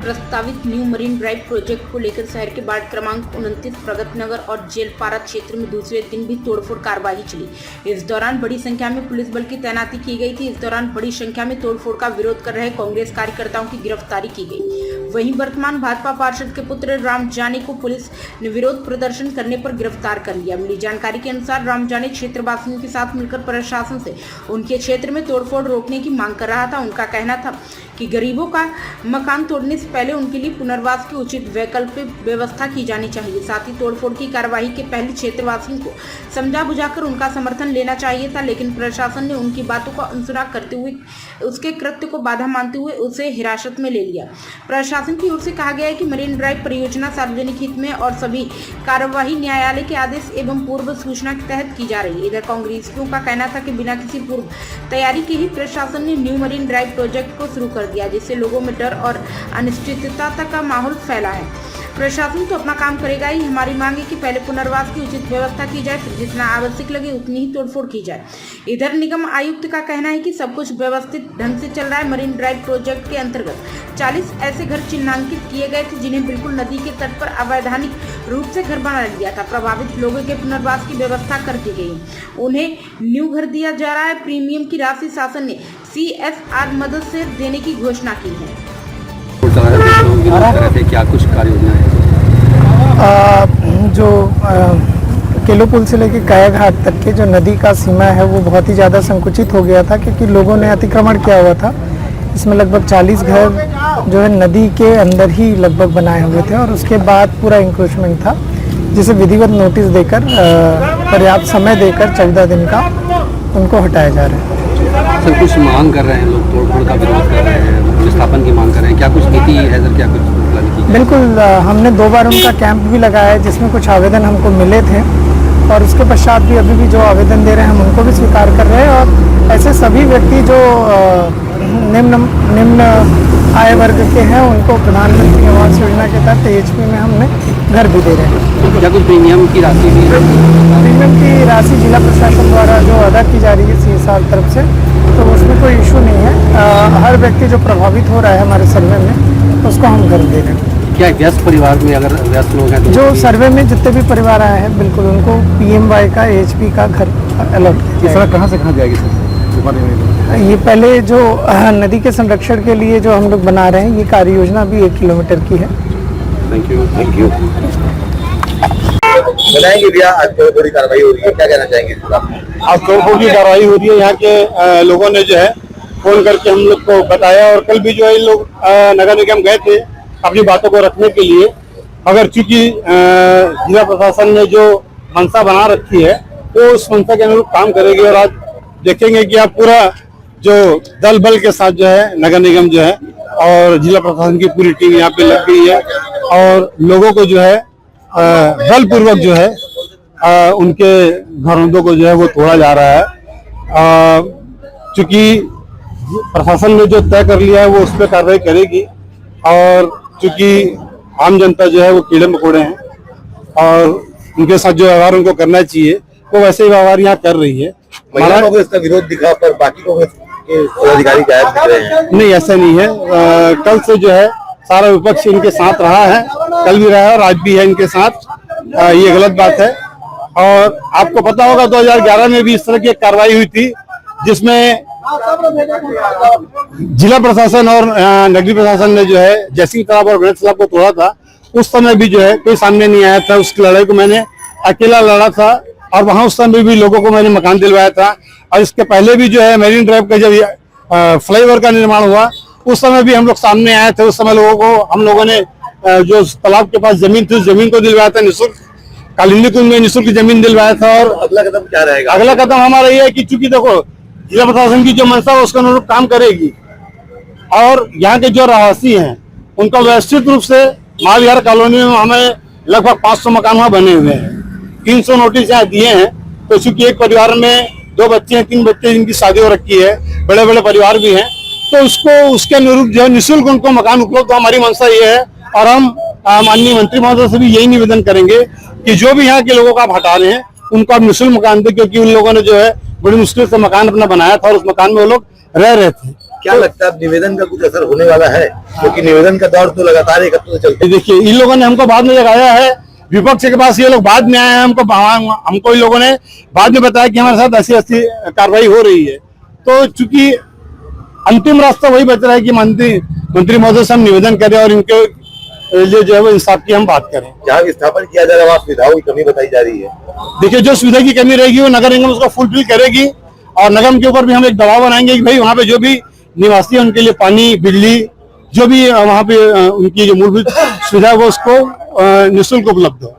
प्रस्तावित new marine drive project को लेकर शहर के वार्ड क्रमांक 29 प्रगत नगर और जेलपारा क्षेत्र में दूसरे दिन भी तोड़फोड़ कार्रवाई चली। इस दौरान बड़ी संख्या में पुलिस बल की तैनाती की गई थी। इस दौरान बड़ी संख्या में तोड़फोड़ का विरोध कर रहे कांग्रेस कार्यकर्ताओं की गिरफ्तारी की गई। वहीं वर्तमान भाजपा पार्षद के पुत्र राम जानी को पुलिस ने विरोध प्रदर्शन करने पर गिरफ्तार कर लिया। मिली जानकारी के अनुसार राम जानी क्षेत्रवासियों के साथ मिलकर प्रशासन से उनके क्षेत्र में तोड़फोड़ रोकने की मांग कर रहा था। उनका कहना था कि गरीबों का मकान तोड़ने से पहले उनके लिए पुनर्वास की उचित वैकल्पिक व्यवस्था की जानी चाहिए। साथ ही तोड़फोड़ की कार्यवाही के पहले क्षेत्रवासियों को समझा बुझाकर उनका समर्थन लेना चाहिए था, लेकिन प्रशासन ने उनकी बातों को अनसुना करते हुए उसके कृत्य को बाधा मानते हुए उसे हिरासत में ले लिया। प्रशासन की ओर से कहा गया है कि मरीन ड्राइव परियोजना सार्वजनिक हित में और सभी कार्यवाही न्यायालय के आदेश एवं पूर्व सूचना के तहत की जा रही है। इधर कांग्रेसियों का कहना था कि बिना किसी पूर्व तैयारी के ही प्रशासन ने न्यू मरीन ड्राइव प्रोजेक्ट को शुरू कर दिया, जिससे लोगों में डर और अनिश्चितता का माहौल फैला है। प्रशासन तो अपना काम करेगा ही, हमारी मांग है कि पहले पुनर्वास की उचित व्यवस्था की जाए, फिर जितना आवश्यक लगे उतनी ही तोड़फोड़ की जाए। इधर निगम आयुक्त का कहना है कि सब कुछ व्यवस्थित ढंग से चल रहा है। मरीन ड्राइव प्रोजेक्ट के अंतर्गत 40 ऐसे घर चिन्हांकित किए गए थे जिन्हें बिल्कुल नदी के तट पर अवैधानिक रूप से घर बना दिया था। प्रभावित लोगों के पुनर्वास की व्यवस्था कर दी गई, उन्हें न्यू घर दिया जा रहा है। प्रीमियम की राशि शासन ने CSR मदद से देने की घोषणा की है। क्या कुछ कार्य योजना है? केलो पुल से लेकर काया घाट तक के जो नदी का सीमा है वो बहुत ही ज़्यादा संकुचित हो गया था, क्योंकि लोगों ने अतिक्रमण किया हुआ था। इसमें लगभग 40 घर जो है नदी के अंदर ही लगभग बनाए हुए थे और उसके बाद पूरा इंक्रोचमेंट था, जिसे विधिवत नोटिस देकर पर्याप्त समय देकर 14 दिन का उनको हटाया जा रहा है। सर, कुछ मांग कर रहे हैं लोग, तोड़फोड़ का विरोध कर रहे हैं, विस्थापन की मांग कर रहे हैं, क्या कुछ नीति है सर, क्या कुछ प्लान की? बिल्कुल, हमने 2 बार उनका कैंप भी लगाया है, जिसमें कुछ आवेदन हमको मिले थे और उसके पश्चात भी अभी भी जो आवेदन दे रहे हैं हम उनको भी स्वीकार कर रहे हैं। और ऐसे सभी व्यक्ति जो निम्न आय वर्ग के हैं उनको प्रधानमंत्री आवास योजना के तहत HP में हमने घर भी दे रहे हैं। क्या कुछ प्रीमियम की राशि भी? प्रीमियम की राशि जिला प्रशासन द्वारा जो अदा की जा रही है CSR तरफ से, तो उसमें कोई इशू नहीं है। हर व्यक्ति जो प्रभावित हो रहा है हमारे सर्वे में उसको हम घर दे रहे हैं। क्या व्यस्त परिवार में अगर व्यस्त लोग हैं तो जो सर्वे में जितने भी परिवार आए हैं बिल्कुल उनको PMY का HP का घर अलॉट किया। ये सड़क कहाँ से कहाँ जाएगी सर? ये पहले जो नदी के संरक्षण के लिए जो हम लोग बना रहे हैं, ये कार्य योजना भी 1 किलोमीटर की है। Thank you. बताएंगे भैया, आज थोड़ी कार्रवाई हो रही है, क्या कहना चाहेंगे? आज तोड़फोड़ की कार्रवाई हो रही है। यहाँ के लोगों ने जो है फोन करके हम लोग को बताया और कल भी जो है इन लोग नगर निगम गए थे अपनी बातों को रखने के लिए। अगर चूंकि जिला प्रशासन ने जो मंशा बना रखी है तो उस मंशा के अनुरूप काम करेगी और आज देखेंगे कि आप पूरा जो दल बल के साथ जो है नगर निगम जो है और जिला प्रशासन की पूरी टीम यहाँ पे लग गई है और लोगों को जो है बलपूर्वक जो है उनके घरों को जो है वो तोड़ा जा रहा है। चूंकि प्रशासन ने जो तय कर लिया है वो उस पर कार्रवाई करेगी और चूंकि आम जनता जो है वो कीड़े मकोड़े हैं और उनके साथ जो व्यवहार उनको करना चाहिए वो वैसे ही व्यवहार यहाँ कर रही है। महिलाओं को इसका विरोध दिखा पर बाकी लोग अधिकारी गायब दिख रहे हैं। नहीं, ऐसा नहीं है। कल से जो है सारा विपक्ष इनके साथ रहा है, कल भी रहा है और आज भी है इनके साथ। ये गलत बात है और आपको पता होगा 2011 में भी इस तरह की एक कार्रवाई हुई थी जिसमें जिला प्रशासन और नगरीय प्रशासन ने जो है जयसिंह तालाब और गणेश तालाब को तोड़ा था। उस समय भी जो है कोई सामने नहीं आया था। उस लड़ाई को मैंने अकेला लड़ा था और वहां उस समय भी लोगों को मैंने मकान दिलवाया था। और इसके पहले भी जो है मरीन ड्राइव का जब फ्लाईओवर का निर्माण हुआ उस समय भी हम लोग सामने आए थे। उस समय लोगों को हम लोगों ने जो तालाब के पास जमीन थी उस जमीन को दिलवाया था निःशुल्क। कालिंदी कुंज में निःशुल्क जमीन दिलवाया था। और अगला कदम क्या रहेगा? अगला कदम हमारा ये है कि चूंकि देखो जिला प्रशासन की जो मंशा है उसके अनुरूप काम करेगी और यहाँ के जो रहवासी हैं उनका व्यवस्थित रूप से महाविहार कॉलोनी में हमें लगभग 500 मकान वहाँ बने हुए हैं। 300 नोटिस यहाँ दिए हैं। तो चूंकि एक परिवार में 2 बच्चे हैं, 3 बच्चे जिनकी शादी हो रखी है, बड़े बड़े परिवार भी हैं, तो उसको उसके अनुरूप जो है निःशुल्क उनको मकान उपलब्ध। हमारी मंशा ये है और हम माननीय मंत्री महोदय से भी यही निवेदन करेंगे कि जो भी यहाँ के लोगों को आप हटा रहे हैं उनको आप निःशुल्क मकान दें, क्योंकि उन लोगों ने जो है बड़ी मुश्किल से मकान अपना बनाया था और उस मकान में वो लोग रह रहे थे। क्या लगता है निवेदन का कुछ असर होने वाला है, क्योंकि निवेदन का दौर तो लगातार एक हफ्ते से चलता है। देखिए, इन लोगों ने हमको बाद में जगाया है, विपक्ष के पास ये लोग बाद में आए हैं, हमको इन लोगों ने बाद में बताया कि हमारे साथ ऐसी कार्रवाई हो रही है। तो चूंकि अंतिम रास्ता वही बच रहा है कि मंत्री महोदय से हम निवेदन करें और इनके लिए जो है वो इंसाफ की हम बात करें। जहाँ विस्थापन किया जा रहा है वहाँ सुविधाओं की कमी बताई जा रही है। देखिए, जो सुविधा की कमी रहेगी वो नगर निगम उसको फुलफिल करेगी और नगम के ऊपर भी हम एक दबाव बनाएंगे कि भाई वहाँ पे जो भी निवासी है उनके लिए पानी, बिजली, जो भी वहाँ पे उनकी जो मूलभूत सुविधा है वो उसको निःशुल्क उपलब्ध हो।